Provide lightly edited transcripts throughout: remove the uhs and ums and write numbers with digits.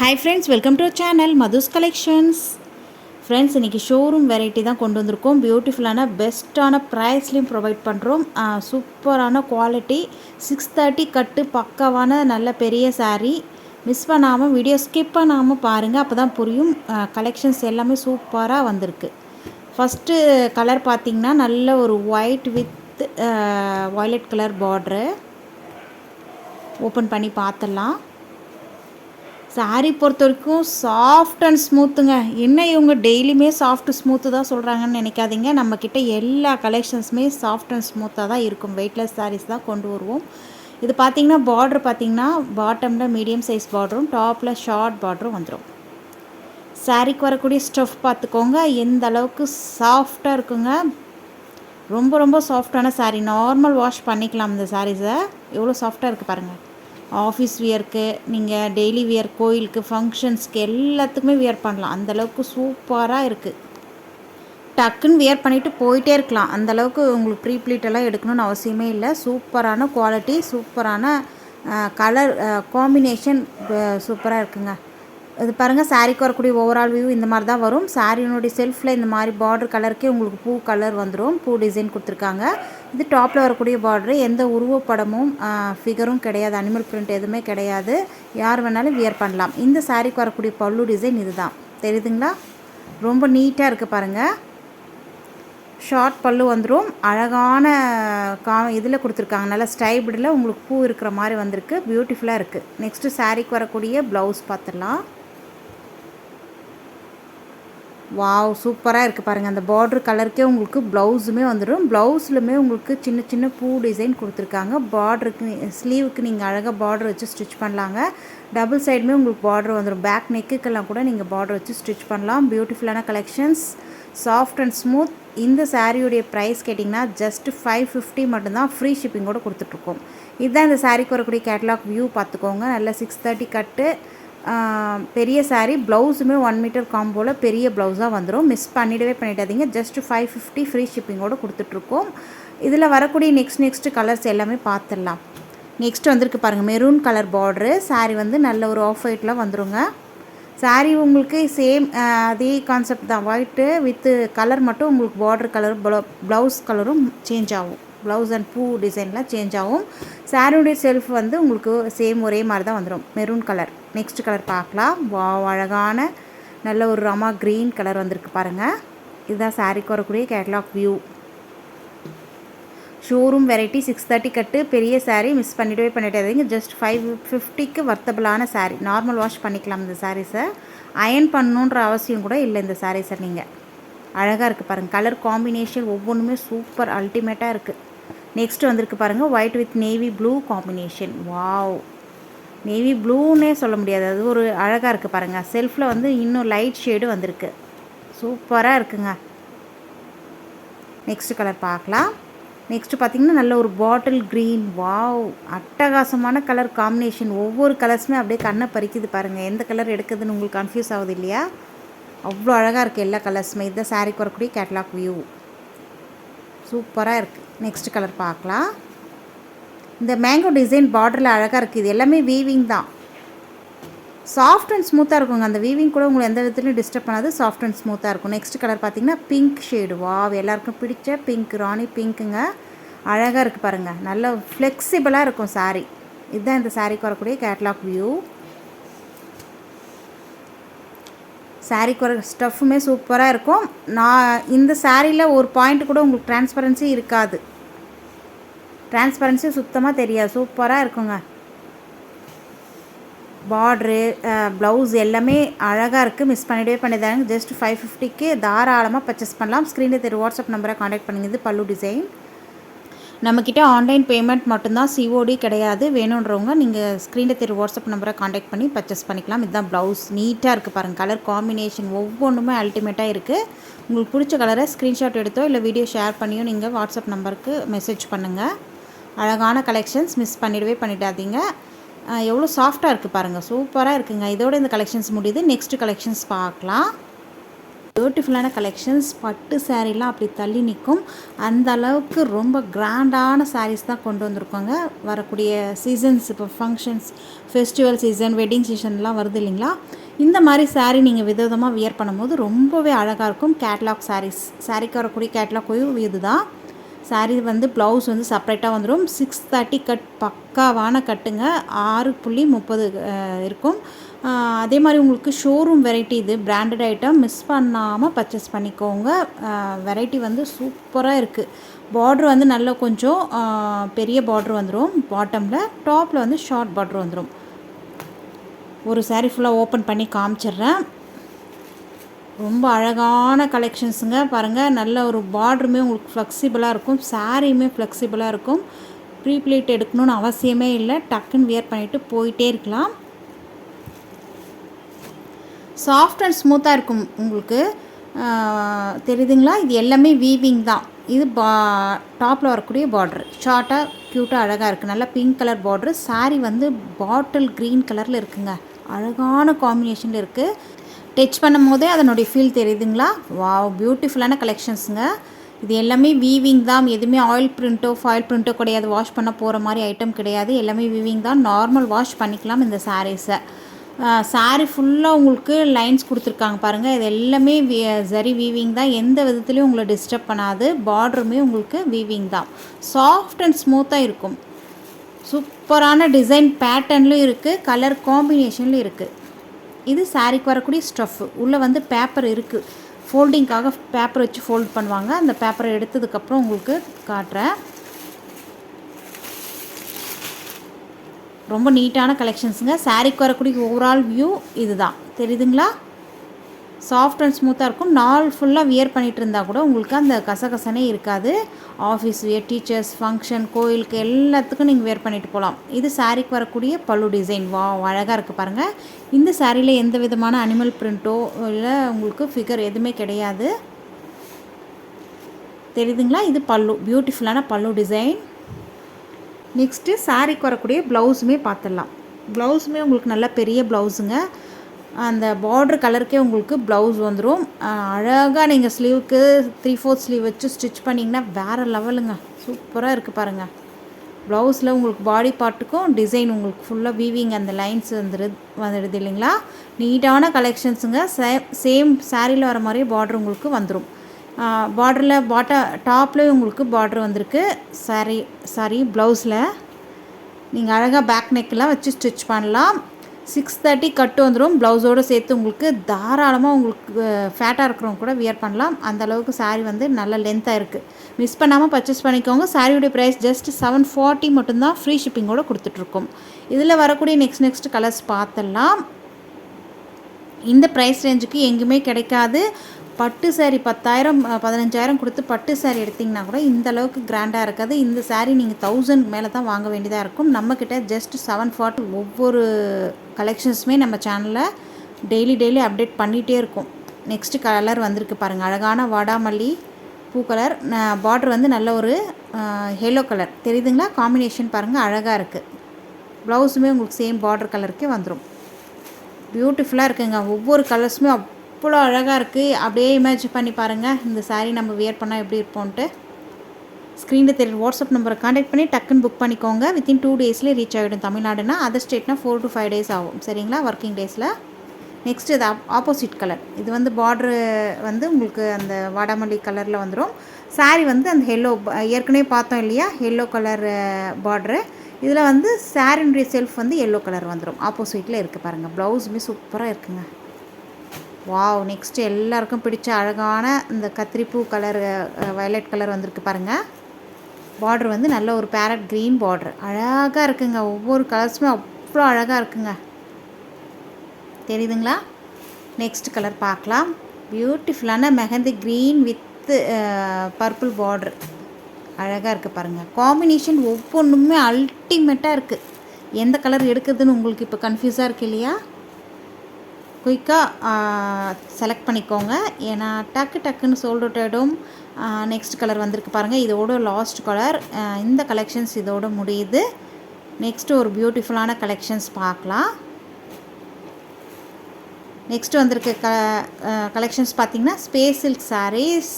Hi friends, welcome to our channel Madhu's Collections. Friends, இன்னைக்கு showroom variety தான் கொண்டு வந்திருக்கோம். பியூட்டிஃபுல்லான பெஸ்ட்டான ப்ரைஸ்லையும் ப்ரொவைட் பண்ணுறோம். சூப்பரான குவாலிட்டி 630 கட்டு பக்காவான நல்ல பெரிய saree. மிஸ் பண்ணாமல் வீடியோ ஸ்கிப் பண்ணாமல் பாருங்கள், அப்போ தான் புரியும். கலெக்ஷன்ஸ் எல்லாமே சூப்பராக வந்திருக்கு. ஃபஸ்ட்டு கலர் பார்த்திங்கன்னா நல்ல ஒரு white with violet colour border. Open பண்ணி பார்த்துடலாம். சாரீ பொறுத்த வரைக்கும் சாஃப்ட் அண்ட் ஸ்மூத்துங்க. என்ன இவங்க டெய்லியுமே சாஃப்ட் ஸ்மூத்து தான் சொல்கிறாங்கன்னு நினைக்காதீங்க. நம்மக்கிட்ட எல்லா கலெக்ஷன்ஸுமே சாஃப்ட் அண்ட் ஸ்மூத்தாக தான் இருக்கும். வெயிட்லெஸ் சாரீஸ் தான் கொண்டு வருவோம். இது பார்த்திங்கன்னா பார்ட்ரு பார்த்திங்கன்னா பாட்டமில் மீடியம் சைஸ் பார்டரும் டாப்பில் ஷார்ட் பார்டரும் வந்துடும். சாரீக்கு வரக்கூடிய ஸ்டஃப் பார்த்துக்கோங்க, எந்த அளவுக்கு சாஃப்டாக இருக்குங்க. ரொம்ப ரொம்ப சாஃப்டான சாரீ. நார்மல் வாஷ் பண்ணிக்கலாம் இந்த சாரீஸை. எவ்வளோ சாஃப்டாக இருக்குது பாருங்கள். ஆஃபீஸ் வியருக்கு, நீங்கள் டெய்லி வியர், கோயிலுக்கு, ஃபங்க்ஷன்ஸ்க்கு எல்லாத்துக்குமே வியர் பண்ணலாம். அந்தளவுக்கு சூப்பராக இருக்குது. டக்குன்னு வியர் பண்ணிவிட்டு போயிட்டே இருக்கலாம். அந்தளவுக்கு உங்களுக்கு ப்ரீ ப்ளீட்டெல்லாம் எடுக்கணும்னு அவசியமே இல்லை. சூப்பரான குவாலிட்டி, சூப்பரான கலர் காம்பினேஷன் சூப்பராக இருக்குங்க. இது பாருங்கள், சாரீக்கு வரக்கூடிய ஓவரால் வியூ இந்த மாதிரி தான் வரும். சாரியினுடைய செல்ஃபில் இந்த மாதிரி பார்டர் கலருக்கே உங்களுக்கு பூ கலர் வந்துடும். பூ டிசைன் கொடுத்துருக்காங்க. இது டாப்பில் வரக்கூடிய பார்டரு. எந்த உருவப்படமும் ஃபிகரும் கிடையாது, அனிமல் பிரிண்ட் எதுவுமே கிடையாது. யார் வேணாலும் வியர் பண்ணலாம். இந்த சாரீக்கு வரக்கூடிய பல்லு டிசைன் இது தான், தெரியுதுங்களா? ரொம்ப நீட்டாக இருக்குது பாருங்கள். ஷார்ட் பல்லு வந்துடும். அழகான இதில் கொடுத்துருக்காங்க. நல்லா ஸ்டைபிளில் உங்களுக்கு பூ இருக்கிற மாதிரி வந்திருக்கு. பியூட்டிஃபுல்லாக இருக்குது. நெக்ஸ்ட்டு சாரீக்கு வரக்கூடிய ப்ளவுஸ் பார்த்துடலாம். வாவ், சூப்பராக இருக்குது பாருங்கள். அந்த பார்டர் கலருக்கே உங்களுக்கு ப்ளவுஸுமே வந்துடும். ப்ளவுஸ்லுமே உங்களுக்கு சின்ன சின்ன பூ டிசைன் கொடுத்துருக்காங்க. பார்டருக்கு ஸ்லீவுக்கு நீங்கள் அழகாக பார்டர் வச்சு ஸ்டிச் பண்ணலாங்க. டபுள் சைடுமே உங்களுக்கு பார்டர் வந்துடும். பேக் நெக்குக்கெல்லாம் கூட நீங்கள் பார்டர் வச்சு ஸ்டிச் பண்ணலாம். பியூட்டிஃபுல்லான கலெக்ஷன்ஸ், சாஃப்ட் அண்ட் ஸ்மூத். இந்த சாரியுடைய ப்ரைஸ் கேட்டிங்கன்னா ஜஸ்ட் 550 மட்டும்தான். ஃப்ரீ ஷிப்பிங்கோடு கொடுத்துட்ருக்கோம். இதுதான் இந்த சாரீக்கு வரக்கூடிய கேட்லாக் வியூ பார்த்துக்கோங்க. நல்ல 630 கட்டு பெரிய சாரீ. ப்ளவுஸுமே 1 மீட்டர் காம்போவில் பெரிய ப்ளவுஸாக வந்துடும். மிஸ் பண்ணிடாதீங்க. ஜஸ்ட் 550 ஃப்ரீ ஷிப்பிங்கோடு கொடுத்துட்ருக்கோம். இதில் வரக்கூடிய நெக்ஸ்ட்டு கலர்ஸ் எல்லாமே பார்த்துடலாம். நெக்ஸ்ட் வந்திருக்கு பாருங்கள், மெரூன் கலர் பார்ட்ரு. சாரீ வந்து நல்ல ஒரு ஆஃப் ஒயிட்டில் வந்துடுங்க. சாரீ உங்களுக்கு சேம் அதே கான்செப்ட் தான். ஒயிட்டு வித்து கலர் மட்டும் உங்களுக்கு பார்டர் கலர், ப்ளவுஸ் கலரும் சேஞ்ச் ஆகும். ப்ளவுஸ் அண்ட் பூ டிசைன்லாம் சேஞ்ச் ஆகும். சாரியுடைய செல்ஃப் வந்து உங்களுக்கு சேம் ஒரே மாதிரி தான் வந்துடும், மெரூன் கலர். நெக்ஸ்ட் கலர் பார்க்கலாம். அழகான நல்ல ஒரு ரமா க்ரீன் கலர் வந்திருக்கு பாருங்கள். இதுதான் சாரீக்கு வரக்கூடிய கேட்லாக் வியூ. ஷோரூம் வெரைட்டி 630 கட்டு பெரிய சாரீ. மிஸ் பண்ணிடாதீங்க. ஜஸ்ட் 550க்கு வர்த்தபிளான சாரீ. நார்மல் வாஷ் பண்ணிக்கலாம் இந்த சாரீஸை. அயன் பண்ணணுன்ற அவசியம் கூட இல்லை இந்த சாரீஸை. நீங்கள் அழகாக இருக்குது பாருங்கள். கலர் காம்பினேஷன் ஒவ்வொன்றுமே சூப்பர் அல்டிமேட்டாக இருக்குது. நெக்ஸ்ட் வந்திருக்கு பாருங்கள், white with navy blue combination. Wow, navy ப்ளூன்னே சொல்ல முடியாது, அது ஒரு அழகாக இருக்குது பாருங்கள். செல்ஃபில் வந்து இன்னும் லைட் ஷேடு வந்திருக்கு. சூப்பராக இருக்குங்க. நெக்ஸ்ட் கலர் பார்க்கலாம். நெக்ஸ்ட்டு பார்த்திங்கன்னா நல்ல ஒரு பாட்டில் க்ரீன். வாவ், அட்டகாசமான கலர் காம்பினேஷன். ஒவ்வொரு கலர்ஸுமே அப்படியே கண்ணை பறிக்குது பாருங்கள். எந்த கலர் எடுக்குதுன்னு உங்களுக்கு கன்ஃபியூஸ் ஆகுது இல்லையா? அவ்வளோ அழகாக இருக்குது எல்லா கலர்ஸுமே. இதுதான் சாரீக்கு வரக்கூடிய கேட்லாக் வியூ. சூப்பராக இருக்குது. நெக்ஸ்ட் கலர் பார்க்கலாம். இந்த மேங்கோ டிசைன் பார்டரில் அழகாக இருக்குது. இது எல்லாமே வீவிங் தான். சாஃப்ட் அண்ட் ஸ்மூத்தாக இருக்குங்க. அந்த வீவிங் கூட உங்களை எந்த விதத்துலையும் டிஸ்டர்ப் பண்ணாது. சாஃப்ட் அண்ட் ஸ்மூத்தாக இருக்கும். நெக்ஸ்ட் கலர் பார்த்திங்கன்னா பிங்க் ஷேடு. வாவ், எல்லாருக்கும் பிடிச்ச பிங்க், ராணி பிங்க்குங்க. அழகாக இருக்குது பாருங்கள். நல்ல ஃப்ளெக்சிபிளாக இருக்கும் சாரீ. இதுதான் இந்த சாரீக்கு வரக்கூடிய கேட்லாக் வியூ. சாரீக்கு வர ஸ்டஃப்புமே சூப்பராக இருக்கும். நான் இந்த சாரியில் ஒரு பாயிண்ட் கூட உங்களுக்கு டிரான்ஸ்பரன்சி இருக்காது. டிரான்ஸ்பரன்சி சுத்தமாக தெரியாது. சூப்பராக இருக்குங்க. பார்ட்ரு, ப்ளவுஸ் எல்லாமே அழகாக இருக்குது. மிஸ் பண்ணிடாதீங்க. ஜஸ்ட் 550க்கு தாராளமாக பர்ச்சேஸ் பண்ணலாம். ஸ்க்ரீனில் தெரு வாட்ஸ்அப் நம்பரை காண்டாக்ட் பண்ணுங்க. இது பல்லு டிசைன். நம்மக்கிட்ட ஆன்லைன் பேமெண்ட் மட்டும்தான், சிஓடி கிடையாது. வேணுன்றவங்க நீங்கள் ஸ்க்ரீனில் தெரு வாட்ஸ்அப் நம்பரை காண்டாக்ட் பண்ணி பர்ச்சேஸ் பண்ணிக்கலாம். இதுதான் ப்ளவுஸ். நீட்டாக இருக்குது பாருங்கள். கலர் காம்பினேஷன் ஒவ்வொன்றுமே அல்டிமேட்டாக இருக்குது. உங்களுக்கு பிடிச்ச கலரை ஸ்க்ரீன்ஷாட் எடுத்தோ இல்லை வீடியோ ஷேர் பண்ணியோ நீங்கள் வாட்ஸ்அப் நம்பருக்கு மெசேஜ் பண்ணுங்கள். அழகான கலெக்ஷன்ஸ், மிஸ் பண்ணிடாதீங்க. எவ்வளோ சாஃப்டாக இருக்குது பாருங்கள். சூப்பராக இருக்குங்க. இதோட இந்த கலெக்ஷன்ஸ் முடியுது. நெக்ஸ்ட் கலெக்ஷன்ஸ் பார்க்கலாம். பியூட்டிஃபுல்லான கலெக்ஷன்ஸ். பட்டு சாரீலாம் அப்படி தள்ளி நிற்கும். அந்த அளவுக்கு ரொம்ப கிராண்டான சாரீஸ் தான் கொண்டு வந்திருக்கோங்க. வரக்கூடிய சீசன்ஸ், இப்போ ஃபங்க்ஷன்ஸ், ஃபெஸ்டிவல் சீசன், வெட்டிங் சீசன்லாம் வருது இல்லைங்களா, இந்த மாதிரி சாரீ நீங்கள் விதவிதமாக வியர் பண்ணும்போது ரொம்பவே அழகாக இருக்கும். கேட்லாக் சாரீஸ், சாரீக்கு வரக்கூடிய கேட்லாக் இது தான். சாரீ வந்து ப்ளவுஸ் வந்து செப்ரேட்டாக வந்துடும். 630 கட், பக்காவான கட்டுங்க. 6.30 இருக்கும். அதே மாதிரி உங்களுக்கு ஷோரூம் வெரைட்டி, இது பிராண்டட் ஐட்டம், மிஸ் பண்ணாமல் பர்ச்சேஸ் பண்ணிக்கோங்க. வெரைட்டி வந்து சூப்பராக இருக்குது. பார்ட்ரு வந்து நல்ல கொஞ்சம் பெரிய பார்ட்ரு வந்துடும் பாட்டமில், டாப்பில் வந்து ஷார்ட் பார்ட்ரு வந்துடும். ஒரு சாரீ ஃபுல்லாக ஓப்பன் பண்ணி காமிச்சிட்றேன். ரொம்ப அழகான கலெக்ஷன்ஸுங்க. பாருங்கள், நல்ல ஒரு பார்டருமே உங்களுக்கு ஃப்ளெக்சிபிளாக இருக்கும், சாரியுமே ஃப்ளெக்சிபிளாக இருக்கும். ப்ரீ ப்ளீட் எடுக்கணும்னு அவசியமே இல்லை, டக்குன்னு வியர் பண்ணிவிட்டு போயிட்டே இருக்கலாம். சாஃப்ட் அண்ட் ஸ்மூத்தாக இருக்கும் உங்களுக்கு. தெரியுதுங்களா, இது எல்லாமே வீவிங் தான். இது டாப்பில் வரக்கூடிய பார்ட்ரு ஷார்ட்டாக க்யூட்டாக அழகாக இருக்குது. நல்லா பிங்க் கலர் பார்ட்ரு. சாரீ வந்து பாட்டில் க்ரீன் கலரில் இருக்குங்க. அழகான காம்பினேஷனில் இருக்குது. டச் பண்ணும் போதே அதனுடைய ஃபீல் தெரியுதுங்களா. வாவ், பியூட்டிஃபுல்லான கலெக்ஷன்ஸுங்க. இது எல்லாமே வீவிங் தான். எதுவுமே ஆயில் பிரிண்ட்டோ ஃபாயில் பிரிண்ட்டோ கிடையாது. வாஷ் பண்ண போகிற மாதிரி ஐட்டம் கிடையாது. எல்லாமே வீவிங் தான். நார்மல் வாஷ் பண்ணிக்கலாம் இந்த சாரீஸை. சாரீ ஃபுல்லாக உங்களுக்கு லைன்ஸ் கொடுத்துருக்காங்க பாருங்கள். இது எல்லாமே சரி வீவிங் தான். எந்த விதத்துலையும் உங்களை டிஸ்டர்ப் பண்ணாது. பார்டருமே உங்களுக்கு வீவிங் தான். சாஃப்ட் அண்ட் ஸ்மூத்தாக இருக்கும். சூப்பரான டிசைன் பேட்டர்ன்லையும் இருக்குது, கலர் காம்பினேஷன்லையும் இருக்குது. இது சாரீக்கு வரக்கூடிய ஸ்டஃப்பு. உள்ளே வந்து பேப்பர் இருக்குது, ஃபோல்டிங்காக பேப்பர் வச்சு ஃபோல்ட் பண்ணுவாங்க. அந்த பேப்பரை எடுத்ததுக்கப்புறம் உங்களுக்கு காட்டுறேன். ரொம்ப நீட்டான கலெக்ஷன்ஸுங்க. சாரீக்கு வரக்கூடிய ஓவரால் வியூ இது தான். தெரியுதுங்களா, சாஃப்ட் அண்ட் ஸ்மூத்தாக இருக்கும். நாள் ஃபுல்லாக வியர் பண்ணிகிட்டு இருந்தால் கூட உங்களுக்கு அந்த கசகசனே இருக்காது. ஆஃபீஸ் வியர், டீச்சர்ஸ், ஃபங்க்ஷன், கோயிலுக்கு எல்லாத்துக்கும் நீங்கள் வியர் பண்ணிட்டு போகலாம். இது சாரீக்கு வரக்கூடிய பல்லு டிசைன். வா, அழகாக இருக்குது பாருங்கள். இந்த சாரியில் எந்த விதமான அனிமல் பிரிண்ட்டோ இல்லை உங்களுக்கு ஃபிகர் எதுவுமே கிடையாது. தெரியுதுங்களா, இது பல்லு, பியூட்டிஃபுல்லான பல்லு டிசைன். நெக்ஸ்ட்டு சாரீக்கு வரக்கூடிய ப்ளவுஸுமே பார்த்துடலாம். ப்ளவுஸுமே உங்களுக்கு நல்ல பெரிய ப்ளவுஸுங்க. அந்த பார்டர் கலருக்கே உங்களுக்கு ப்ளவுஸ் வந்துடும். அழகாக நீங்கள் ஸ்லீவுக்கு 3/4 ஸ்லீவ் வச்சு ஸ்டிச் பண்ணிங்கன்னா வேறு லெவலுங்க. சூப்பராக இருக்குது பாருங்கள். ப்ளவுஸில் உங்களுக்கு பாடி பார்ட்டுக்கும் டிசைன் உங்களுக்கு ஃபுல்லாக வீவிங், அந்த லைன்ஸ் வந்துடுது இல்லைங்களா. நீட்டான கலெக்ஷன்ஸுங்க. சேம் சாரியில் வர மாதிரி பார்டர் உங்களுக்கு வந்துடும். பார்டரில் டாப்லேயும் உங்களுக்கு பார்டர் வந்திருக்கு. சாரி ப்ளவுஸில் நீங்கள் அழகாக பேக் நெக்கெலாம் வச்சு ஸ்டிச் பண்ணலாம். 630 கட்டு வந்துடும். ப்ளவுஸோடு சேர்த்து உங்களுக்கு தாராளமாக உங்களுக்கு ஃபேட்டாக இருக்கிறவங்க கூட வியர் பண்ணலாம். அந்தளவுக்கு சாரீ வந்து நல்ல லென்த்தாக இருக்குது. மிஸ் பண்ணாமல் பர்ச்சேஸ் பண்ணிக்கோங்க. சாரியோடைய ப்ரைஸ் ஜஸ்ட் 740 மட்டும்தான், ஃப்ரீ ஷிப்பிங்கோடு கொடுத்துட்ருக்கோம். இதில் வரக்கூடிய நெக்ஸ்ட் கலர்ஸ் பார்த்துடலாம். இந்த ப்ரைஸ் ரேஞ்சுக்கு எங்கேயுமே கிடைக்காது. பட்டு சாரீ 10,000 15,000 கொடுத்து பட்டு சாரீ எடுத்திங்கன்னா கூட இந்த அளவுக்கு கிராண்டாக இருக்காது. இந்த சாரீ நீங்கள் 1000 மேலே தான் வாங்க வேண்டியதாக இருக்கும். நம்மக்கிட்ட ஜஸ்ட் 740. ஒவ்வொரு கலெக்ஷன்ஸுமே நம்ம சேனலில் டெய்லி அப்டேட் பண்ணிகிட்டே இருக்கும். நெக்ஸ்ட்டு கலர் வந்திருக்கு பாருங்கள். அழகான வாடாமல்லி பூ கலர். பார்டர் வந்து நல்ல ஒரு எல்லோ கலர். தெரியுதுங்களா, காம்பினேஷன் பாருங்கள், அழகாக இருக்குது. ப்ளவுஸுமே உங்களுக்கு சேம் பார்டர் கலருக்கே வந்துடும். பியூட்டிஃபுல்லாக இருக்குங்க. ஒவ்வொரு கலர்ஸுமே அவ்வளோ அழகாக இருக்குது. அப்படியே இமேஜின் பண்ணி பாருங்கள் இந்த சாரீ நம்ம வியர் பண்ணால் எப்படி இருப்போன்ட்டு. ஸ்க்ரீனில் தெரியுற வாட்ஸ்அப் நம்பரை கான்டாக்ட் பண்ணி டக்குன்னு புக் பண்ணிக்கோங்க. வித்தின் 2 டேஸில் ரீச் ஆகிடும். தமிழ்நாடுனா, அதர் ஸ்டேட்னா 4 to 5 days ஆகும். சரிங்களா, ஒர்க்கிங் டேஸில். நெக்ஸ்ட் இது ஆப்போசிட் கலர். இது வந்து பார்ட்ரு வந்து உங்களுக்கு அந்த வாடாமல்லி கலரில் வந்துடும். சாரீ வந்து அந்த எல்லோ, ஏற்கனவே பார்த்தோம் இல்லையா, எல்லோ கலர் பார்ட்ரு. இதில் வந்து சாரினுடைய செல்ஃப் வந்து எல்லோ கலர் வந்துடும். ஆப்போசிட்டில் இருக்குது பாருங்கள். ப்ளவுஸுமே சூப்பராக இருக்குங்க. வாவ், நெக்ஸ்ட்டு எல்லாருக்கும் பிடிச்ச அழகான இந்த கத்திரிப்பூ கலர், வயலட் கலர் வந்திருக்கு பாருங்கள். பார்டர் வந்து நல்ல ஒரு பேரட் க்ரீன் பார்டர். அழகாக இருக்குங்க. ஒவ்வொரு கலர்ஸுமே அவ்வளோ அழகாக இருக்குங்க. தெரியுதுங்களா. நெக்ஸ்ட் கலர் பார்க்கலாம். பியூட்டிஃபுல்லான mehndi green with purple border. அழகாக இருக்குது பாருங்கள். காம்பினேஷன் ஒவ்வொன்றுமே அல்டிமேட்டாக இருக்குது. எந்த கலர் எடுக்கிறதுன்னு உங்களுக்கு இப்போ கன்ஃபியூஸாக இருக்குது இல்லையா. குயிக்காக செலக்ட் பண்ணிக்கோங்க, ஏன்னா டக்குன்னு சோல்ட் அவுட் ஆகிடும். நெக்ஸ்ட் கலர் வந்திருக்கு பாருங்கள். இதோட லாஸ்ட் கலர். இந்த கலெக்ஷன்ஸ் இதோட முடியுது. நெக்ஸ்ட்டு ஒரு பியூட்டிஃபுல்லான கலெக்ஷன்ஸ் பார்க்கலாம். நெக்ஸ்ட் வந்திருக்க கலெக்ஷன்ஸ் பார்த்திங்கன்னா ஸ்பேஸ் சில்க் சாரீஸ்.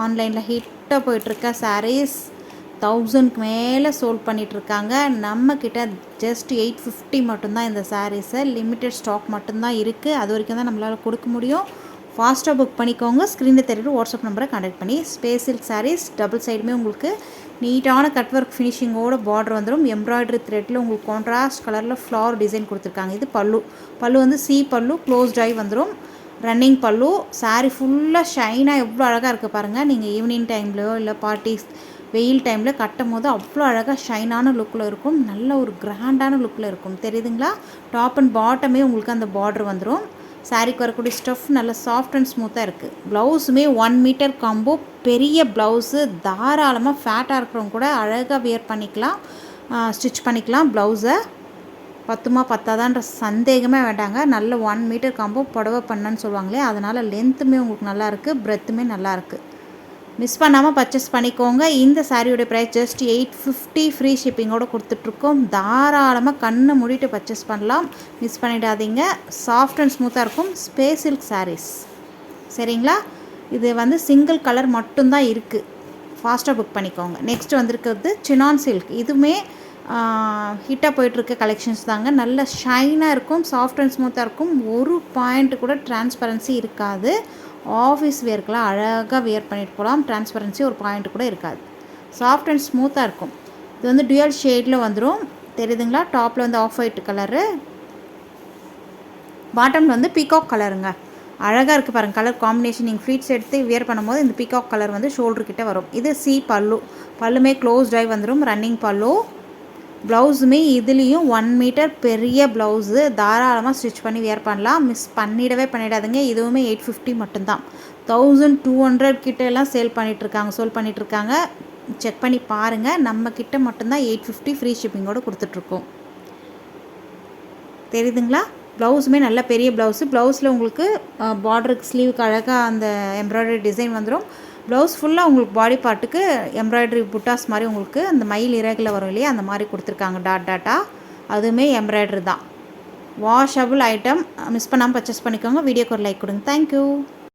ஆன்லைனில் ஹிட்டாக போயிட்டுருக்க சாரீஸ் 1000க்கு மேலே சோல்ட் பண்ணிகிட்ருக்காங்க. நம்மக்கிட்ட ஜஸ்ட் 850 மட்டும்தான் இந்த சாரீஸை. லிமிட்டட் ஸ்டாக் மட்டும்தான் இருக்குது. அது வரைக்கும் தான் நம்மளால் கொடுக்க முடியும். ஃபாஸ்ட்டாக புக் பண்ணிக்கோங்க. ஸ்க்ரீனில் தெரியுற வாட்ஸ்அப் நம்பரை கான்டாக்ட் பண்ணி. ஸ்பேஸ் சில்க் சாரீஸ் டபுள் சைடுமே உங்களுக்கு நீட்டான கட் ஒர்க் ஃபினிஷிங்கோட பார்டர் வந்துடும். எம்ப்ராய்டரி த்ரெட்டில் உங்களுக்கு கான்ட்ராஸ்ட் கலரில் ஃப்ளவர் டிசைன் கொடுத்துருக்காங்க. இது பல்லு வந்து சி பல்லு க்ளோஸ்ட் ஆகி வந்துடும். ரன்னிங் பல்லு. சாரீ ஃபுல்லாக ஷைனாக எவ்வளோ அழகாக இருக்குது பாருங்கள். நீங்கள் ஈவினிங் டைம்லையோ இல்லை பார்ட்டிஸ் வெயில் டைமில் கட்டும் போது அவ்வளோ அழகாக ஷைனான லுக்கில் இருக்கும். நல்ல ஒரு கிராண்டான லுக்கில் இருக்கும். தெரியுதுங்களா? டாப் அண்ட் பாட்டமே உங்களுக்கு அந்த பார்டர் வந்துடும். சாரீக்கு வரக்கூடிய ஸ்டஃப் நல்லா சாஃப்ட் அண்ட் ஸ்மூத்தாக இருக்குது. ப்ளவுஸுமே 1 மீட்டர் காம்போ பெரிய ப்ளவுஸு. தாராளமாக ஃபேட்டாக இருக்கிறவங்க கூட அழகாக வியர் பண்ணிக்கலாம், ஸ்டிச் பண்ணிக்கலாம். ப்ளவுஸை பத்துமா பத்தாதான்ற சந்தேகமே வேண்டாங்க. நல்ல 1 மீட்டர் காம்போ புடவை பண்ணன்னு சொல்லுவாங்களே, அதனால் லென்த்துமே உங்களுக்கு நல்லாயிருக்கு, பிரெத்துமே நல்லாயிருக்கு. மிஸ் பண்ணாமல் பர்ச்சேஸ் பண்ணிக்கோங்க. இந்த சாரியோட ப்ரைஸ் ஜஸ்ட் 850 ஃப்ரீ ஷிப்பிங்கோடு கொடுத்துட்ருக்கோம். தாராளமாக கண்ணை மூடிட்டு பர்ச்சேஸ் பண்ணலாம். மிஸ் பண்ணிடாதீங்க. சாஃப்ட் அண்ட் ஸ்மூத்தாக இருக்கும். Space silk saris. சரிங்களா? இது வந்து சிங்கிள் கலர் மட்டும்தான் இருக்குது. ஃபாஸ்ட்டாக புக் பண்ணிக்கோங்க. நெக்ஸ்ட் வந்திருக்கிறது சினான் சில்க். இதுவுமே ஹிட்டாக போயிட்டுருக்க கலெக்ஷன்ஸ் தாங்க. நல்ல ஷைனாக இருக்கும், சாஃப்ட் அண்ட் ஸ்மூத்தாக இருக்கும். ஒரு பாயிண்ட் கூட டிரான்ஸ்பரன்சி இருக்காது. ஆஃபீஸ் வேர்க்கெலாம் அழகாக வியர் பண்ணிட்டு போகலாம். டிரான்ஸ்பரன்சி ஒரு பாயிண்ட் கூட இருக்காது. சாஃப்ட் அண்ட் ஸ்மூத்தாக இருக்கும். இது வந்து டுயல் ஷேடில் வந்துடும். தெரியுதுங்களா? டாப்பில் வந்து ஆஃப் ஒயிட் கலரு, பாட்டமில் வந்து பீகாக் கலருங்க. அழகாக இருக்குது பாருங்கள் கலர் காம்பினேஷன். நீங்கள் ஃப்ளீட்ஸ் எடுத்து வியர் பண்ணும்போது இந்த பீகாக் கலர் வந்து ஷோல்டர்கிட்ட வரும். இது சி பல்லுமே க்ளோஸ்ட் ஆகி வந்துடும். ரன்னிங் பல்லு. ப்ளவுஸுமே இதுலேயும் 1 மீட்டர் பெரிய ப்ளவுஸு. தாராளமாக ஸ்டிச் பண்ணி வியர் பண்ணலாம். மிஸ் பண்ணிடாதுங்க. இதுவுமே 850 மட்டும்தான். 1200 கிட்ட எல்லாம் சோல் பண்ணிகிட்ருக்காங்க. செக் பண்ணி பாருங்கள். நம்ம கிட்ட மட்டும்தான் 850 ஃப்ரீ ஷிப்பிங்கோடு கொடுத்துட்ருக்கோம். தெரியுதுங்களா? ப்ளவுஸுமே நல்ல பெரிய ப்ளவுஸு. ப்ளவுஸில் உங்களுக்கு பார்டருக்கு ஸ்லீவுக்கு அழகாக அந்த எம்ப்ராய்டரி டிசைன் வந்துடும். ப்ளவுஸ் ஃபுல்லாக உங்களுக்கு பாடி பார்ட்டுக்கு எம்ப்ராய்டரி புட்டாஸ் மாதிரி உங்களுக்கு அந்த மயில் இறகில் வரும் இல்லையா, அந்த மாதிரி கொடுத்துருக்காங்க டாட்டாக. அதுவுமே எம்ப்ராய்டரி தான். Washable item. மிஸ் பண்ணாமல் பர்ச்சேஸ் பண்ணிக்கோங்க. வீடியோக்கு ஒரு லைக் கொடுங்க. தேங்க்யூ.